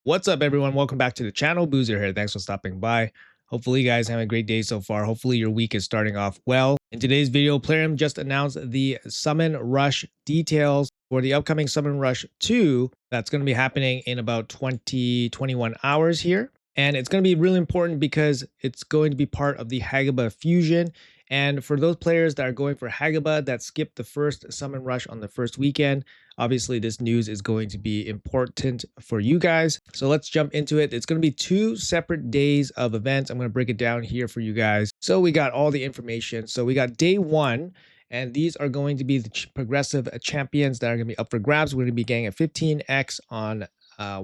What's up, everyone? Welcome back to the channel. Boozer here. Thanks for stopping by. Hopefully, you guys have a great day so far. Hopefully, your week is starting off well. In today's video, Plarium just announced the Summon Rush details for the upcoming Summon Rush 2 that's going to be happening in about 21 hours here. And it's going to be really important because it's going to be part of the Hagaba fusion. And for those players that are going for Hagaba that skipped the first Summon Rush on the first weekend, obviously this news is going to be important for you guys. So let's jump into it. It's going to be 2 separate days of events. I'm going to break it down here for you guys. So we got all the information. So we got day 1. And these are going to be the progressive champions that are going to be up for grabs. We're going to be getting a 15x on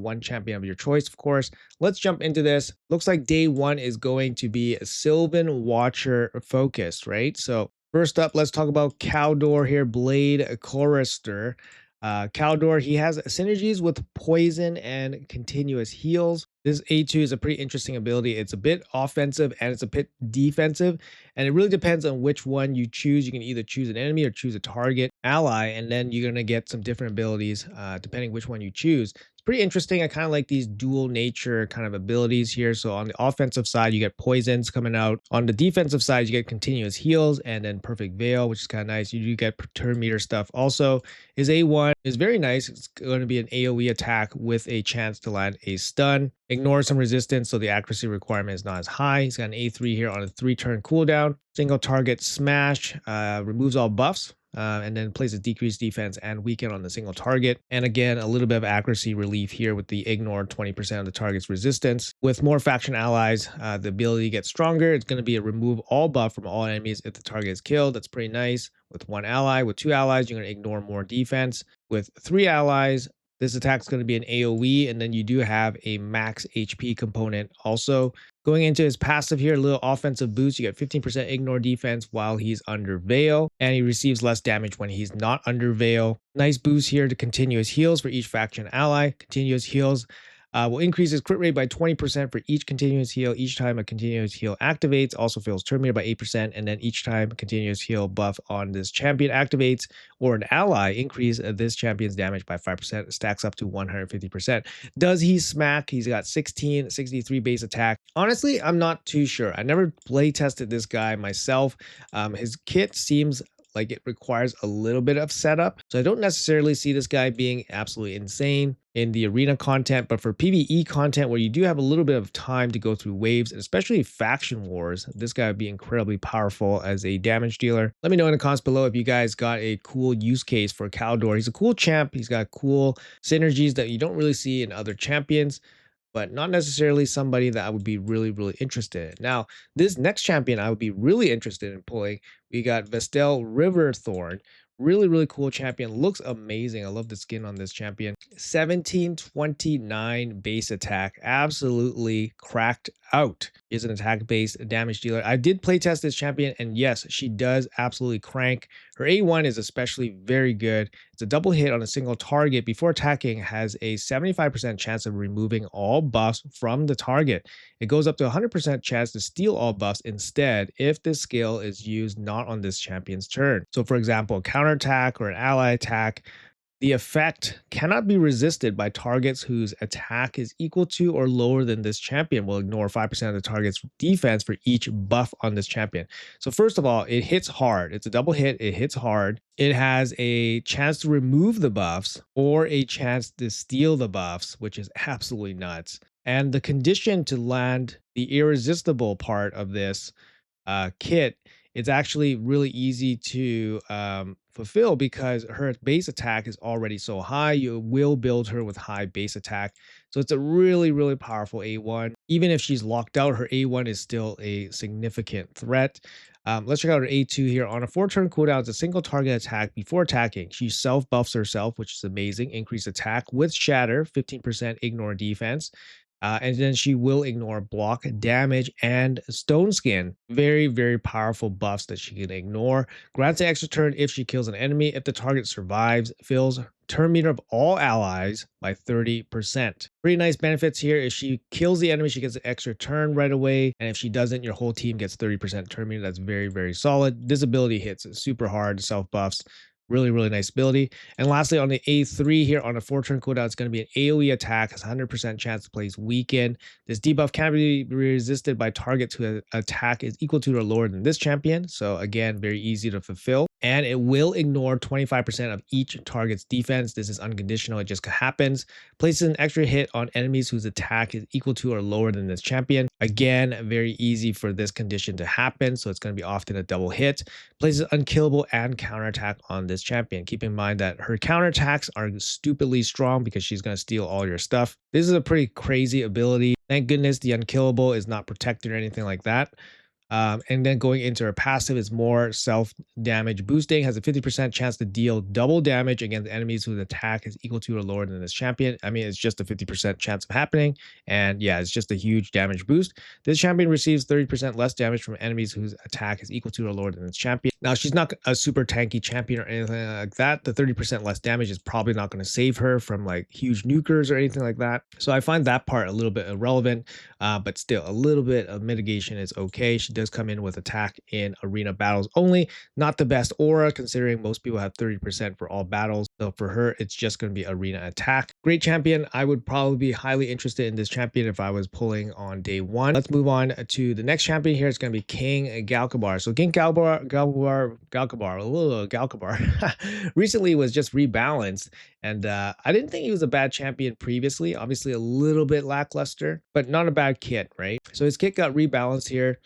one champion of your choice, of course. Let's jump into this. Looks like day 1 is going to be a Sylvan Watcher focused, right? So first up, let's talk about Caldor here, Blade Chorister. Caldor, he has synergies with poison and continuous heals. This A2 is a pretty interesting ability. It's a bit offensive and it's a bit defensive, and it really depends on which one you choose. You can either choose an enemy or choose a target ally, and then you're going to get some different abilities depending which one you choose. It's pretty interesting. I kind of like these dual nature kind of abilities here. So on the offensive side, you get poisons coming out. On the defensive side, you get continuous heals and then perfect veil, which is kind of nice. You do get turn meter stuff. Also, his A1 is very nice. It's going to be an AoE attack with a chance to land a stun. Ignore some resistance, so the accuracy requirement is not as high. He's got an A3 here on a 3-turn cooldown. Single target smash, removes all buffs, and then places decreased defense and weaken on the single target. And again, a little bit of accuracy relief here with the ignore 20% of the target's resistance. With more faction allies, the ability gets stronger. It's going to be a remove all buff from all enemies if the target is killed. That's pretty nice. With 1 ally, with 2 allies, you're going to ignore more defense. With 3 allies, this attack is going to be an AoE, and then you do have a max HP component also. Going into his passive here, a little offensive boost. You get 15% ignore defense while he's under Veil, and he receives less damage when he's not under Veil. Nice boost here to continuous heals for each faction ally. Continuous heals will increase his crit rate by 20% for each continuous heal. Each time a continuous heal activates, also fills turn meter by 8%, and then each time a continuous heal buff on this champion activates or an ally increase this champion's damage by 5%, stacks up to 150%. Does he smack? He's got 63 base attack. Honestly, I'm not too sure. I never play tested this guy myself. His kit seems like it requires a little bit of setup. So I don't necessarily see this guy being absolutely insane in the arena content, but for PvE content where you do have a little bit of time to go through waves, and especially faction wars, this guy would be incredibly powerful as a damage dealer. Let me know in the comments below if you guys got a cool use case for Caldor. He's a cool champ. He's got cool synergies that you don't really see in other champions, but not necessarily somebody that I would be really interested in. Now, this next champion I would be really interested in pulling. We got Vestel Riverthorn. Really cool champion. Looks amazing. I love the skin on this champion. 1729 base attack. Absolutely cracked out. Is an attack-based damage dealer. I did playtest this champion, and yes, she does absolutely crank. Her A1 is especially very good. It's a double hit on a single target before attacking, has a 75% chance of removing all buffs from the target. It goes up to 100% chance to steal all buffs instead if this skill is used not on this champion's turn. So for example, a counterattack or an ally attack, the effect cannot be resisted by targets whose attack is equal to or lower than this champion. Will ignore 5% of the target's defense for each buff on this champion. So first of all, it hits hard. It's a double hit. It hits hard. It has a chance to remove the buffs or a chance to steal the buffs, which is absolutely nuts. And the condition to land the irresistible part of this kit, it's actually really easy to fulfill because her base attack is already so high. You will build her with high base attack. So it's a really powerful A1. Even if she's locked out, her A1 is still a significant threat. Let's check out her A2 here. On a 4-turn cooldown, it's a single target attack before attacking. She self-buffs herself, which is amazing. Increased attack with Shatter, 15% ignore defense. And then she will ignore block, damage, and stone skin. Very powerful buffs that she can ignore. Grants an extra turn if she kills an enemy. If the target survives, fills turn meter of all allies by 30%. Pretty nice benefits here. If she kills the enemy, she gets an extra turn right away. And if she doesn't, your whole team gets 30% turn meter. That's very solid. This ability hits super hard, self buffs. Really, really nice ability. And lastly, on the A3 here on a 4-turn cooldown, it's going to be an AoE attack, has 100% chance to place weaken. This debuff can be resisted by targets whose attack is equal to or lower than this champion. So again, very easy to fulfill. And it will ignore 25% of each target's defense. This is unconditional, it just happens. Places an extra hit on enemies whose attack is equal to or lower than this champion. Again, very easy for this condition to happen, so it's going to be often a double hit. Places unkillable and counterattack on this champion. Keep in mind that her counterattacks are stupidly strong because she's going to steal all your stuff. This is a pretty crazy ability. Thank goodness the unkillable is not protected or anything like that. And then going into her passive is more self damage boosting, has a 50% chance to deal double damage against enemies whose attack is equal to or lower than this champion. I mean, it's just a 50% chance of happening. And yeah, it's just a huge damage boost. This champion receives 30% less damage from enemies whose attack is equal to or lower than this champion. Now, she's not a super tanky champion or anything like that. The 30% less damage is probably not going to save her from like huge nukers or anything like that. So I find that part a little bit irrelevant, but still a little bit of mitigation is okay. She does come in with attack in arena battles only. Not the best aura considering most people have 30% for all battles. So for her, it's just going to be arena attack. Great champion. I would probably be highly interested in this champion if I was pulling on day one. Let's move on to the next champion here. It's going to be King Galkabar. So King Galkabar recently was just rebalanced, and I didn't think he was a bad champion previously. Obviously a little bit lackluster, but not a bad kit, right? So his kit got rebalanced here.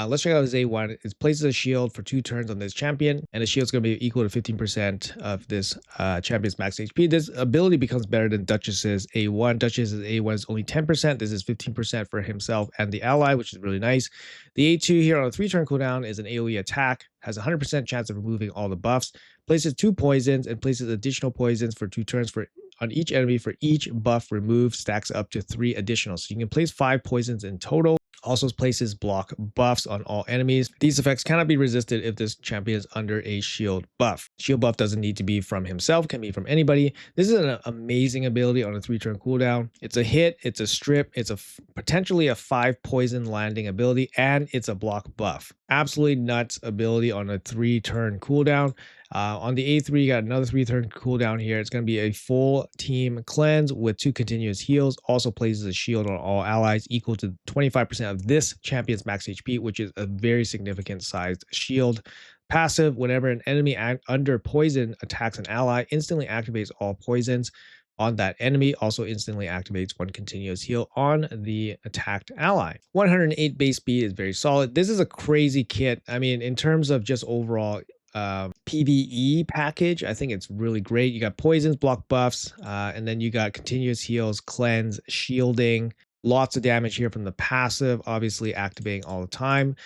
Let's check out his A1. It places a shield for 2 turns on this champion, and the shield's going to be equal to 15% of this champion's max HP. This ability becomes better than Duchess's A1. Duchess's A1 is only 10%. This is 15% for himself and the ally, which is really nice. The A2 here on a 3-turn cooldown is an AoE attack, has a 100% chance of removing all the buffs, places 2 poisons, and places additional poisons for 2 turns on each enemy for each buff removed, stacks up to 3 additional. So you can place 5 poisons in total. Also places block buffs on all enemies. These effects cannot be resisted if this champion is under a shield buff. Shield buff doesn't need to be from himself, can be from anybody. This is an amazing ability on a 3-turn cooldown. It's a hit, it's a strip, it's potentially a 5 poison landing ability, and it's a block buff. Absolutely nuts ability on a 3-turn cooldown. On the A3, you got another 3-turn cooldown here. It's going to be a full team cleanse with 2 continuous heals. Also places a shield on all allies equal to 25% of this champion's max HP, which is a very significant sized shield. Passive, whenever an enemy under poison attacks an ally, instantly activates all poisons on that enemy. Also instantly activates 1 continuous heal on the attacked ally. 108 base speed is very solid. This is a crazy kit. I mean, in terms of just overall PvE package, I think it's really great. You got poisons, block buffs, and then you got continuous heals, cleanse, shielding, lots of damage here from the passive, obviously activating all the time.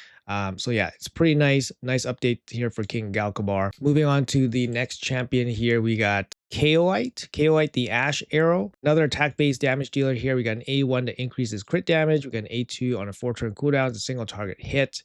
So yeah, it's pretty nice update here for King Galkabar. Moving on to the next champion here, we got Kaoite the Ash Arrow, another attack-based damage dealer here. We got an A1 to increase his crit damage. We got an A2 on a 4-turn cooldown, it's a single target hit.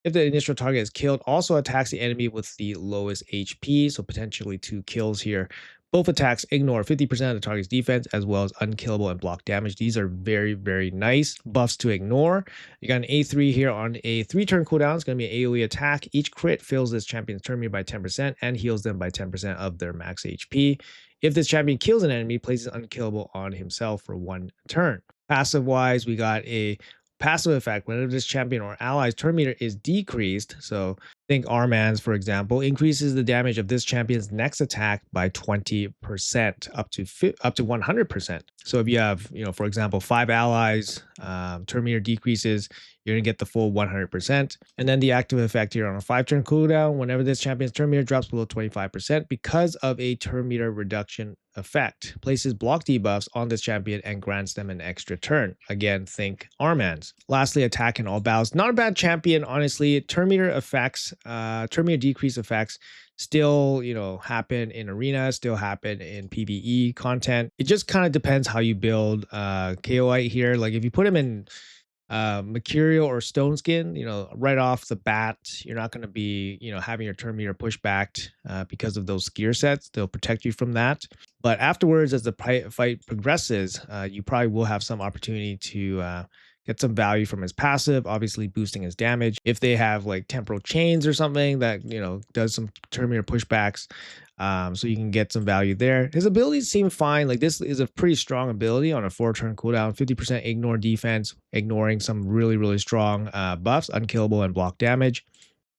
If the initial target is killed, also attacks the enemy with the lowest HP, so potentially 2 kills here. Both attacks ignore 50% of the target's defense as well as unkillable and block damage. These are very, very nice buffs to ignore. You got an A3 here on a 3-turn cooldown. It's going to be an AoE attack. Each crit fills this champion's turn meter by 10% and heals them by 10% of their max HP. If this champion kills an enemy, places unkillable on himself for 1 turn. Passive wise, we got a passive effect. Whenever this champion or ally's turn meter is decreased, so think Arman's for example, increases the damage of this champion's next attack by 20%, up to 100%. So if you have, for example, 5 allies, turn meter decreases, you're gonna get the full 100%. And then the active effect here on a 5-turn cooldown, whenever this champion's turn meter drops below 25% because of a turn meter reduction effect, places block debuffs on this champion and grants them an extra turn. Again, think Arman's. Lastly, attack in all battles. Not a bad champion, honestly. Turn meter effects, turn meter decrease effects still, happen in arena, still happen in PvE content. It just kind of depends how you build Kaoite here. Like if you put him in Mercurial or Stone Skin, right off the bat, you're not going to be, having your turn meter pushed back because of those gear sets. They'll protect you from that. But afterwards, as the fight progresses, you probably will have some opportunity to get some value from his passive, obviously boosting his damage. If they have like temporal chains or something that, does some turn meter pushbacks, so you can get some value there. His abilities seem fine. Like this is a pretty strong ability on a 4-turn cooldown. 50% ignore defense, ignoring some really, really strong buffs, unkillable and block damage.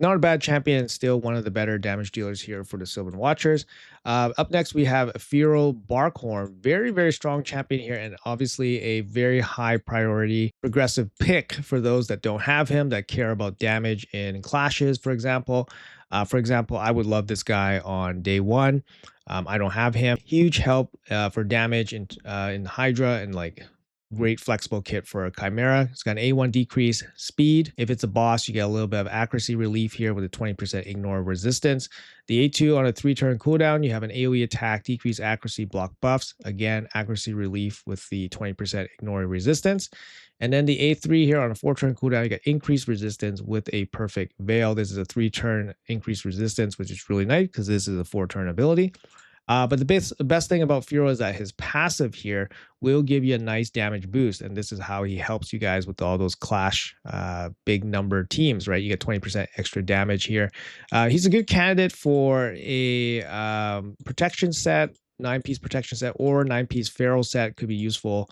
Not a bad champion, still one of the better damage dealers here for the Sylvan Watchers. Up next, we have Firo Barkhorn. Very, very strong champion here, and obviously a very high priority progressive pick for those that don't have him, that care about damage in clashes, for example. I would love this guy on day one. I don't have him. Huge help for damage in Hydra, and like great flexible kit for a Chimera. It's got an A1 decrease speed. If it's a boss, you get a little bit of accuracy relief here with a 20% ignore resistance. The A2 on a 3-turn cooldown, you have an AoE attack, decrease accuracy, block buffs. Again, accuracy relief with the 20% ignore resistance. And then the A3 here on a 4-turn cooldown, you got increased resistance with a perfect veil. This is a 3-turn increased resistance, which is really nice because this is a 4-turn ability. But the best thing about Firo is that his passive here will give you a nice damage boost. And this is how he helps you guys with all those clash big number teams, right? You get 20% extra damage here. He's a good candidate for a protection set, 9-piece protection set, or 9-piece feral set could be useful.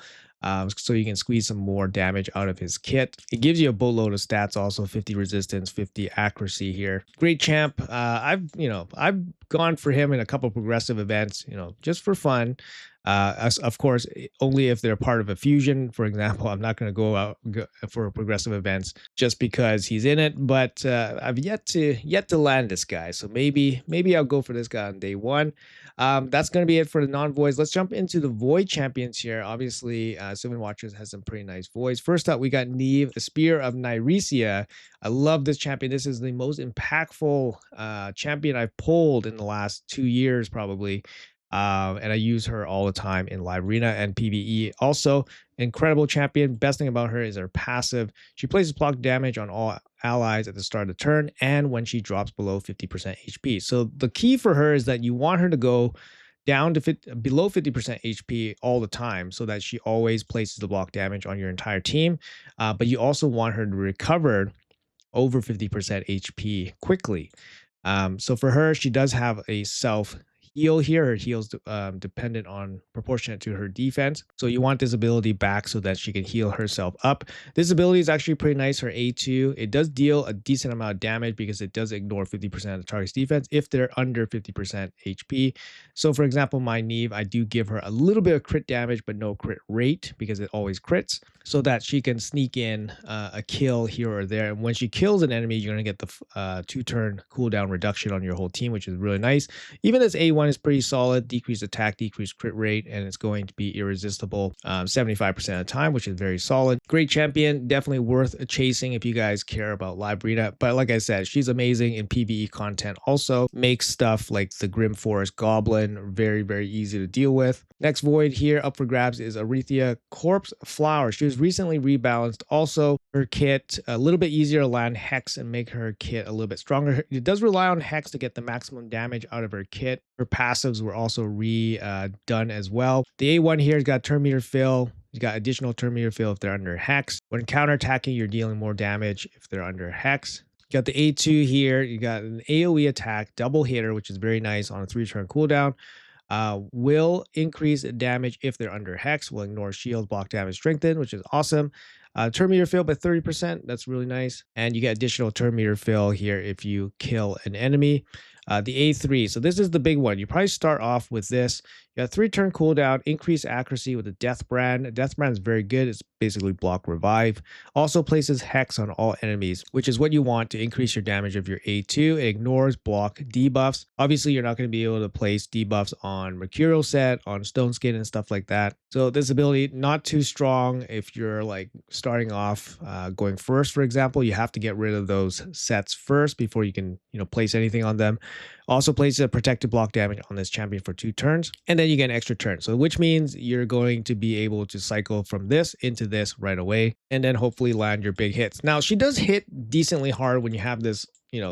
So you can squeeze some more damage out of his kit. It gives you a boatload of stats, also 50 resistance, 50 accuracy here. Great champ. I've gone for him in a couple progressive events, just for fun. Of course, only if they're part of a fusion. For example, I'm not going to go for progressive events just because he's in it. But I've yet to land this guy. So maybe I'll go for this guy on day one. That's going to be it for the non-voids. Let's jump into the void champions here. Obviously, Sylvan Watchers has some pretty nice voids. First up, we got Neve, the Spear of Nyresia. I love this champion. This is the most impactful champion I've pulled in the last 2 years, probably. And I use her all the time in live arena and PvE. Also, incredible champion. Best thing about her is her passive. She places block damage on all allies at the start of the turn and when she drops below 50% HP. So the key for her is that you want her to go down to below 50% HP all the time, so that she always places the block damage on your entire team. But you also want her to recover over 50% HP quickly. So for her, she does have a self heal here. Her heal's dependent on proportionate to her defense. So you want this ability back so that she can heal herself up. This ability is actually pretty nice. Her A2, it does deal a decent amount of damage because it does ignore 50% of the target's defense if they're under 50% HP. So for example, my Neve, I do give her a little bit of crit damage, but no crit rate because it always crits, so that she can sneak in a kill here or there. And when she kills an enemy, you're going to get the 2-turn cooldown reduction on your whole team, which is really nice. Even this A1 is pretty solid. Decreased attack, decreased crit rate, and it's going to be irresistible 75% of the time, which is very solid. Great champion, definitely worth chasing if you guys care about live arena. But like I said, she's amazing in PvE content. Also makes stuff like the Grim Forest Goblin very, very easy to deal with. Next void here up for grabs is Arethia Corpse Flower. She was recently rebalanced. Also, her kit a little bit easier to land Hex and make her kit a little bit stronger. It does rely on Hex to get the maximum damage out of her kit. Her passives were also redone as well. The A1 here has got turn meter fill. You got additional turn meter fill if they're under Hex. When counterattacking, you're dealing more damage if they're under Hex. You got the A2 here. You got an AoE attack, double hitter, which is very nice on a 3-turn cooldown. Will increase damage if they're under Hex. Will ignore shield, block damage, strengthen, which is awesome. Turn meter fill by 30%. That's really nice. And you get additional turn meter fill here if you kill an enemy. The A3. So this is the big one. You probably start off with this. You got 3-turn cooldown, increase accuracy with a Death Brand. Death Brand is very good. It's basically block revive. Also places Hex on all enemies, which is what you want to increase your damage of your A2. It ignores block debuffs. Obviously, you're not going to be able to place debuffs on Mercurial set, on Stone Skin and stuff like that. So this ability, not too strong if you're like starting off going first, for example. You have to get rid of those sets first before you can, place anything on them. Also places a protected block damage on this champion for 2 turns, and then you get an extra turn. So which means you're going to be able to cycle from this into this right away, and then hopefully land your big hits. Now, she does hit decently hard when you have this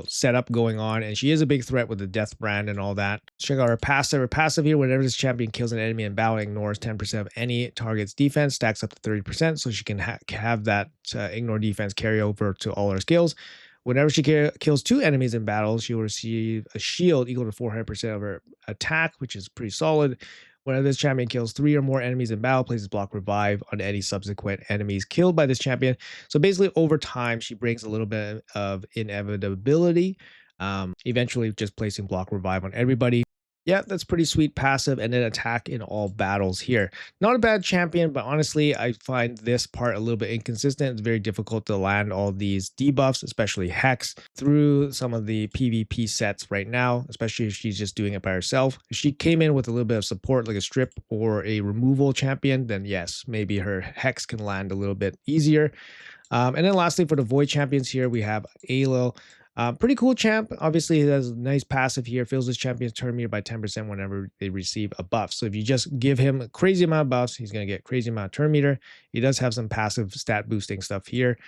setup going on, and she is a big threat with the death brand and all that. Check out her passive. Her passive here, whenever this champion kills an enemy in battle, ignores 10% of any target's defense, stacks up to 30%, so she can have that ignore defense carry over to all her skills. Whenever she kills 2 enemies in battle, she will receive a shield equal to 400% of her attack, which is pretty solid. Whenever this champion kills 3 or more enemies in battle, places block revive on any subsequent enemies killed by this champion. So basically, over time, she brings a little bit of inevitability, eventually just placing block revive on everybody. Yeah, that's pretty sweet passive, and then attack in all battles here. Not a bad champion, but honestly, I find this part a little bit inconsistent. It's very difficult to land all these debuffs, especially Hex, through some of the PvP sets right now, especially if she's just doing it by herself. If she came in with a little bit of support, like a strip or a removal champion, then yes, maybe her Hex can land a little bit easier. And then lastly, for the Void champions here, we have Alo. Pretty cool champ. Obviously, he has a nice passive here. Fills his champion's turn meter by 10% whenever they receive a buff. So if you just give him a crazy amount of buffs, he's going to get crazy amount of turn meter. He does have some passive stat boosting stuff here.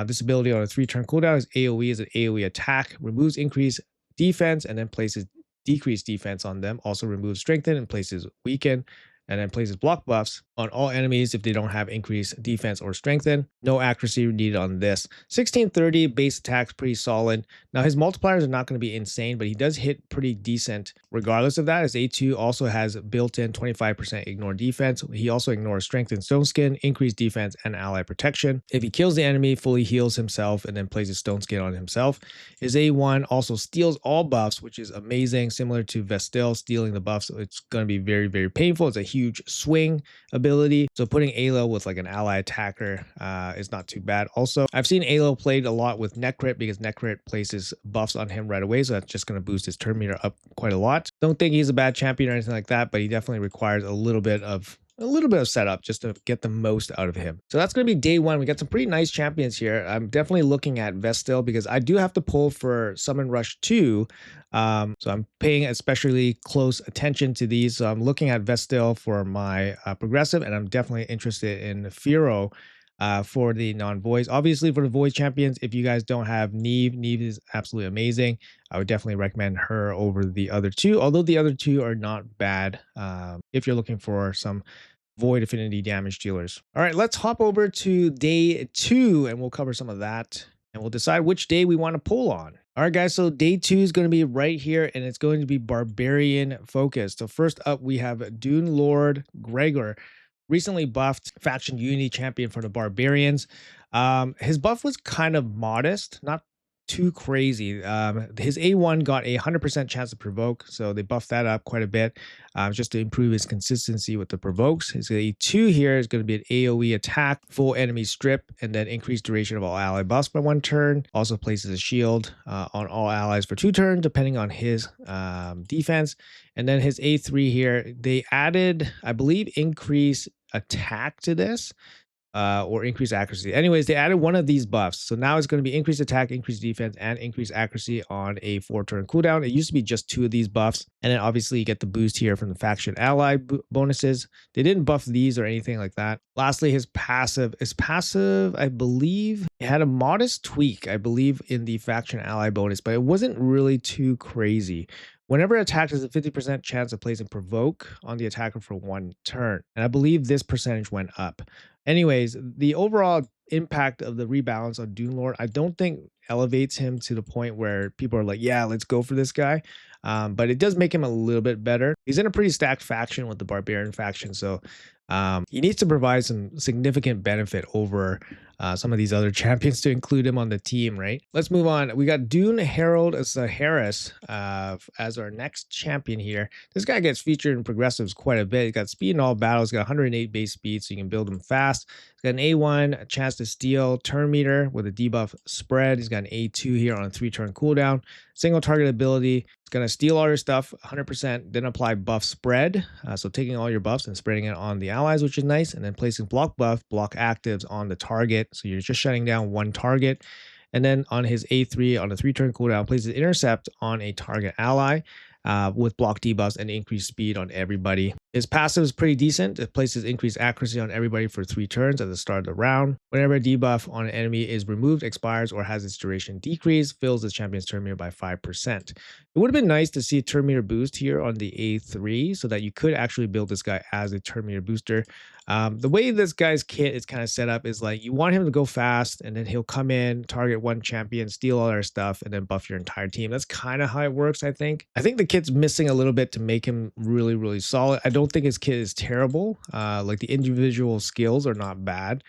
This ability on a 3-turn cooldown is AoE, is an AoE attack. Removes increased defense and then places decreased defense on them. Also removes strengthen and places weaken. And then places block buffs on all enemies if they don't have increased defense or strengthen. No accuracy needed on this. 1630 base attack's pretty solid. Now his multipliers are not going to be insane, but he does hit pretty decent regardless of that. His A2 also has built-in 25% ignore defense. He also ignores strength and stone skin, increased defense, and ally protection. If he kills the enemy, fully heals himself and then places stone skin on himself. His A1 also steals all buffs, which is amazing, similar to Vestil stealing the buffs. So it's going to be very, very painful. It's a huge swing ability. So putting Alo with like an ally attacker is not too bad. Also, I've seen Alo played a lot with Necrit because Necrit places buffs on him right away. So that's just going to boost his turn meter up quite a lot. Don't think he's a bad champion or anything like that, but he definitely requires a little bit of setup just to get the most out of him. So that's going to be day 1. We got some pretty nice champions here. I'm definitely looking at Vestil because I do have to pull for Summon Rush 2. So I'm paying especially close attention to these. So I'm looking at Vestil for my progressive, and I'm definitely interested in Firo for the non-voice. Obviously, for the voice champions, if you guys don't have Neve, Neve is absolutely amazing. I would definitely recommend her over the other 2, although the other 2 are not bad if you're looking for some void affinity damage dealers. All right, let's hop over to day 2 and we'll cover some of that and we'll decide which day we want to pull on. All right, guys, so day 2 is going to be right here and it's going to be barbarian focused. So first up, we have Dune Lord Gregor, recently buffed faction unity champion for the barbarians. His buff was kind of modest, not too crazy. His A1 got a 100% chance to provoke, so they buffed that up quite a bit just to improve his consistency with the provokes. His A2 here is going to be an AoE attack, full enemy strip, and then increased duration of all ally buffs by 1 turn. Also places a shield on all allies for 2 turns, depending on his defense. And then his A3 here, they added, I believe, increase attack to this. Or increased accuracy. Anyways, they added one of these buffs. So now it's going to be increased attack, increased defense, and increased accuracy on a 4-turn cooldown. It used to be just 2 of these buffs. And then obviously you get the boost here from the faction ally bonuses. They didn't buff these or anything like that. Lastly, his passive. I believe, it had a modest tweak, I believe, in the faction ally bonus, but it wasn't really too crazy. Whenever attacked, there's a 50% chance of placing provoke on the attacker for 1 turn. And I believe this percentage went up. Anyways, the overall impact of the rebalance on Dune Lord, I don't think elevates him to the point where people are like, yeah, let's go for this guy. But it does make him a little bit better. He's in a pretty stacked faction with the barbarian faction. So he needs to provide some significant benefit over some of these other champions to include him on the team, right? Let's move on. We got Dune Herald as Harris as our next champion here. This guy gets featured in progressives quite a bit. He's got speed in all battles. He's got 108 base speed, so you can build him fast. He's got an A1, a chance to steal turn meter with a debuff spread. He's got an A2 here on a 3-turn cooldown. Single target ability. It's going to steal all your stuff 100%, then apply buff spread. So taking all your buffs and spreading it on the allies, which is nice, and then placing block buff, block actives on the target. So you're just shutting down 1 target. And then on his A3, on a 3-turn cooldown, places intercept on a target ally with block debuffs and increased speed on everybody. His passive is pretty decent. It places increased accuracy on everybody for 3 turns at the start of the round. Whenever a debuff on an enemy is removed, expires, or has its duration decreased, fills the champion's turn meter by 5%. It would have been nice to see a turn meter boost here on the A3 so that you could actually build this guy as a turn meter booster. The way this guy's kit is kind of set up is like you want him to go fast and then he'll come in, target one champion, steal all their stuff, and then buff your entire team. That's kind of how it works, I think. I think the kit's missing a little bit to make him really, really solid. I don't think his kit is terrible. Like the individual skills are not bad.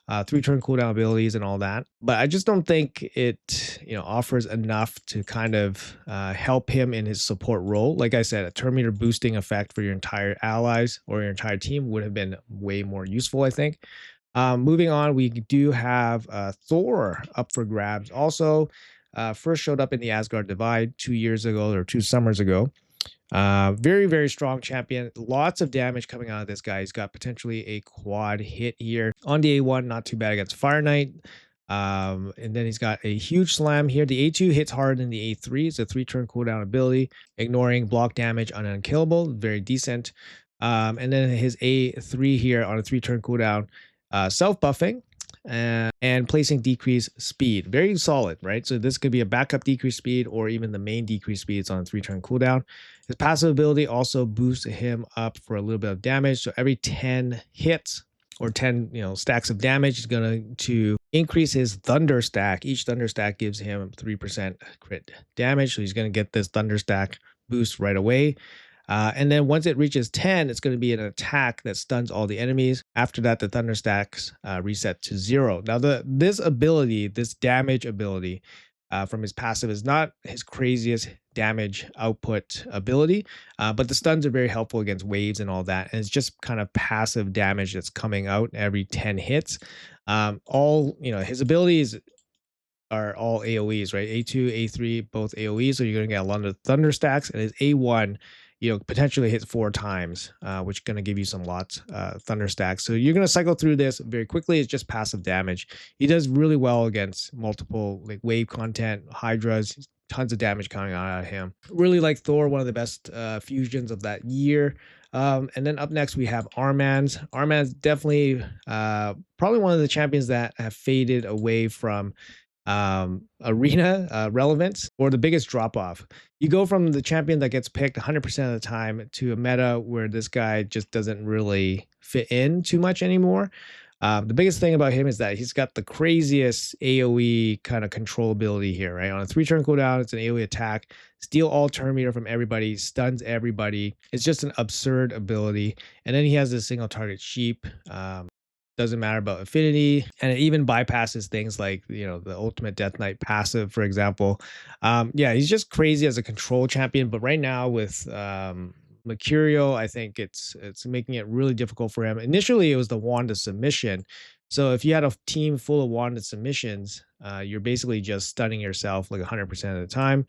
3-turn cooldown abilities and all that, but I just don't think it offers enough to kind of help him in his support role. Like I said, a turn meter boosting effect for your entire allies or your entire team would have been way more useful, I think. Moving on, we do have Thor up for grabs. Also, first showed up in the Asgard Divide 2 years ago or 2 summers ago. Very, very strong champion. Lots of damage coming out of this guy. He's got potentially a quad hit here. On the A1, not too bad against Fire Knight. And then he's got a huge slam here. The A2 hits hard than the A3. It's a 3-turn cooldown ability, ignoring block damage on unkillable. Very decent. And then his A3 here on a 3-turn cooldown, self-buffing. And placing decreased speed. Very solid, right? So this could be a backup decreased speed or even the main decreased speed. It's on a 3-turn cooldown. His passive ability also boosts him up for a little bit of damage. So every 10 hits or 10 stacks of damage is going to increase his thunder stack. Each thunder stack gives him 3% crit damage. So he's going to get this thunder stack boost right away. And then once it reaches 10, it's going to be an attack that stuns all the enemies. After that, the thunder stacks reset to 0. Now, this damage ability from his passive is not his craziest damage output ability, but the stuns are very helpful against waves and all that. And it's just kind of passive damage that's coming out every 10 hits. His abilities are all AoEs, right? A2, A3, both AoEs. So you're going to get a lot of thunder stacks, and his A1 potentially hits 4 times, which is going to give you some lots thunder stacks. So you're going to cycle through this very quickly. It's just passive damage. He does really well against multiple like wave content, hydras, tons of damage coming out of him. Really like Thor, one of the best fusions of that year. And then up next we have Armanz. Armanz definitely probably one of the champions that have faded away from arena relevance, or the biggest drop off. You go from the champion that gets picked 100% of the time to a meta where this guy just doesn't really fit in too much anymore. The biggest thing about him is that he's got the craziest AoE kind of control ability here, right? On a 3-turn cooldown, it's an AoE attack, steal all turn meter from everybody, stuns everybody. It's just an absurd ability. And then he has this single target sheep. Doesn't matter about affinity, and it even bypasses things like the ultimate Death Knight passive, for example. Yeah, he's just crazy as a control champion, but right now with Mercurial, I think it's making it really difficult for him. Initially it was the Wanda submission, so if you had a team full of Wanda submissions, you're basically just stunning yourself like 100% of the time.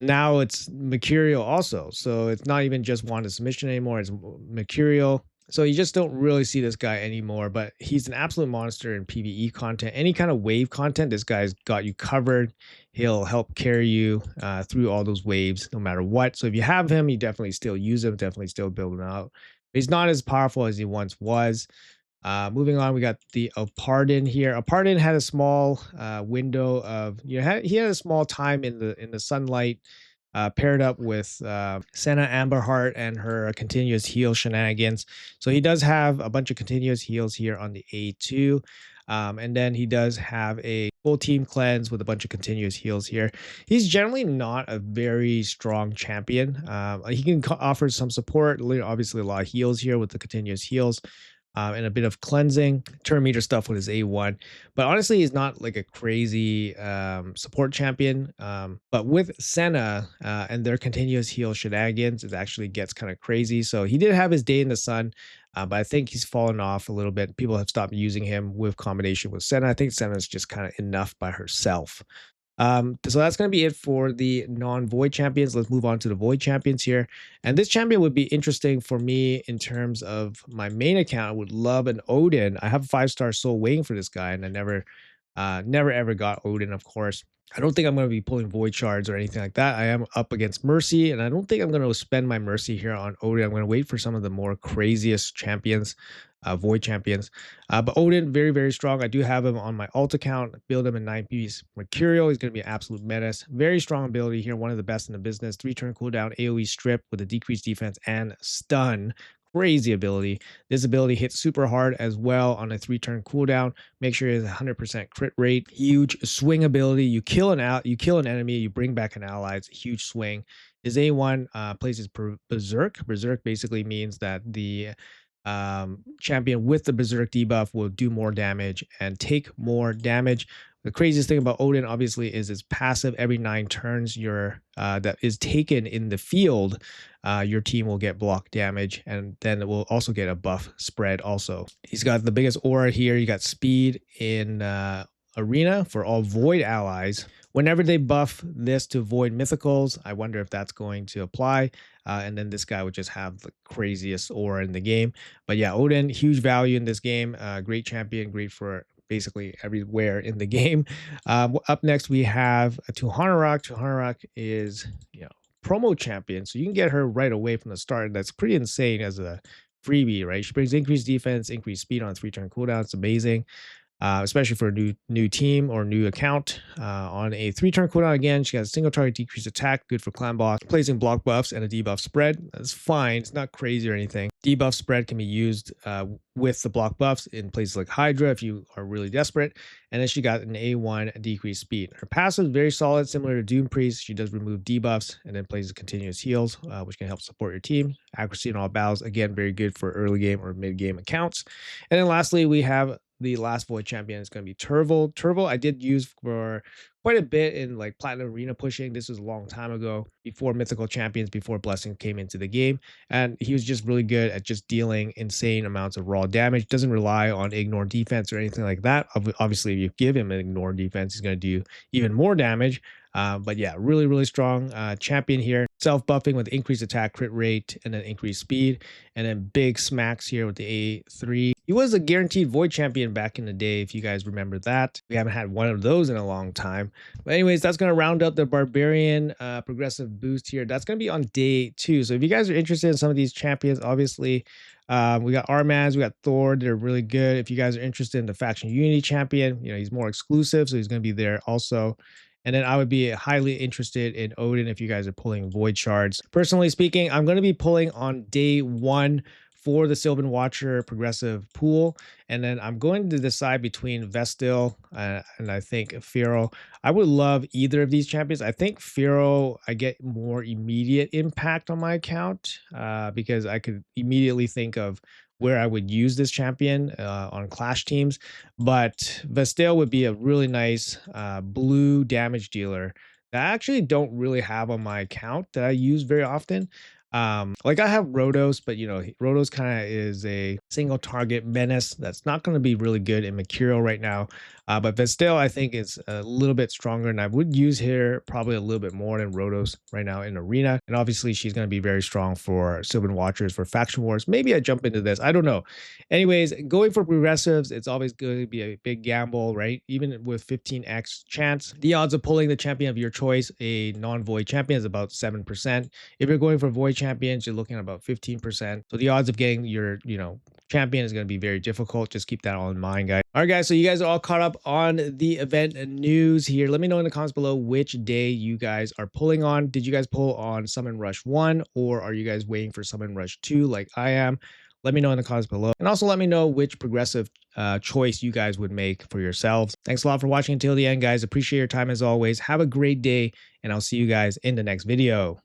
Now it's Mercurial also, so it's not even just Wanda submission anymore, it's Mercurial. So you just don't really see this guy anymore, but he's an absolute monster in PvE content. Any kind of wave content, this guy's got you covered. He'll help carry you through all those waves no matter what. So if you have him, you definitely still use him, definitely still build him out. But he's not as powerful as he once was. Moving on, we got the Apardin here. Apardin had a small window of, he had a small time in the sunlight. Paired up with Senna Amberheart and her continuous heal shenanigans. So he does have a bunch of continuous heals here on the A2. And then he does have a full team cleanse with a bunch of continuous heals here. He's generally not a very strong champion. He can offer some support, obviously a lot of heals here with the continuous heals. And a bit of cleansing, turn meter stuff with his A1. But honestly, he's not like a crazy support champion. But with Senna and their continuous heal shenanigans, it actually gets kind of crazy. So he did have his day in the sun, but I think he's fallen off a little bit. People have stopped using him with combination with Senna. I think Senna is just kind of enough by herself. So that's going to be it for the non-void champions. Let's move on to the void champions here. And this champion would be interesting for me in terms of my main account. I would love an Odin. I have a 5-star soul waiting for this guy, and I never Never ever got Odin, of course. I don't think I'm going to be pulling void shards or anything like that. I am up against Mercy, and I don't think I'm going to spend my Mercy here on Odin. I'm going to wait for some of the more craziest champions, void champions. But Odin, very, very strong. I do have him on my alt account. Build him in 9-piece Mercurial. He's going to be an absolute menace. Very strong ability here. One of the best in the business. 3-turn cooldown, AoE strip with a decreased defense and stun. Crazy ability. This ability hits super hard as well on a 3-turn cooldown. Make sure it has 100% crit rate. Huge swing ability. You kill an enemy, you bring back an ally. It's a huge swing. His A1 places Berserk. Berserk basically means that the champion with the Berserk debuff will do more damage and take more damage. The craziest thing about Odin, obviously, is its passive. Every 9 turns that is taken in the field, your team will get block damage, and then it will also get a buff spread also. He's got the biggest aura here. You got speed in arena for all void allies. Whenever they buff this to void mythicals, I wonder if that's going to apply. And then this guy would just have the craziest aura in the game. But yeah, Odin, huge value in this game. Great champion, great for basically everywhere in the game. Up next, we have Tuhanerak. Tuhanerak is, promo champion, so you can get her right away from the start. That's pretty insane as a freebie, right? She brings increased defense, increased speed on a 3-turn cooldown. It's amazing. Especially for a new team or new account. On a 3-turn cooldown, again, she has a single target decreased attack, good for clan boss, placing block buffs and a debuff spread. That's fine. It's not crazy or anything. Debuff spread can be used with the block buffs in places like Hydra if you are really desperate. And then she got an A1 decreased speed. Her passive is very solid, similar to Doom Priest. She does remove debuffs and then places continuous heals, which can help support your team. Accuracy in all battles, again, very good for early game or mid game accounts. And then lastly, we have the last void champion is going to be Turvil. Turvil I did use for quite a bit in like Platinum Arena pushing. This was a long time ago, before Mythical Champions, before Blessing came into the game. And he was just really good at just dealing insane amounts of raw damage. Doesn't rely on ignore defense or anything like that. Obviously, if you give him an ignore defense, he's going to do even more damage. But yeah, really, really strong champion here. Self-buffing with increased attack, crit rate, and then increased speed. And then big smacks here with the A3. He was a guaranteed void champion back in the day, if you guys remember that. We haven't had one of those in a long time. But anyways, that's going to round up the barbarian progressive boost here. That's going to be on day 2. So if you guys are interested in some of these champions, obviously, we got Armaz, we got Thor. They're really good. If you guys are interested in the faction unity champion, he's more exclusive, so he's going to be there also. And then I would be highly interested in Odin if you guys are pulling void shards. Personally speaking, I'm going to be pulling on day 1 for the Sylvan Watcher progressive pool. And then I'm going to decide between Vestil and I think Firo. I would love either of these champions. I think Firo, I get more immediate impact on my account because I could immediately think of where I would use this champion on clash teams. But Vestil would be a really nice blue damage dealer that I actually don't really have on my account that I use very often. Like I have Rhodos, but Rhodos kind of is a single target menace that's not going to be really good in Mercurial right now. But Vestil, I think, is a little bit stronger, and I would use her probably a little bit more than Rhodos right now in Arena. And obviously, she's going to be very strong for Sylvan Watchers, for Faction Wars. Maybe I jump into this. I don't know. Anyways, going for progressives, it's always going to be a big gamble, right? Even with 15x chance, the odds of pulling the champion of your choice, a non-void champion, is about 7%. If you're going for void champions, you're looking at about 15%. So the odds of getting your, champion is going to be very difficult. Just keep that all in mind, guys. All right, guys. So you guys are all caught up on the event news here. Let me know in the comments below which day you guys are pulling on. Did you guys pull on Summon Rush 1, or are you guys waiting for Summon Rush 2 like I am? Let me know in the comments below. And also let me know which progressive choice you guys would make for yourselves. Thanks a lot for watching until the end, guys. Appreciate your time as always. Have a great day, and I'll see you guys in the next video.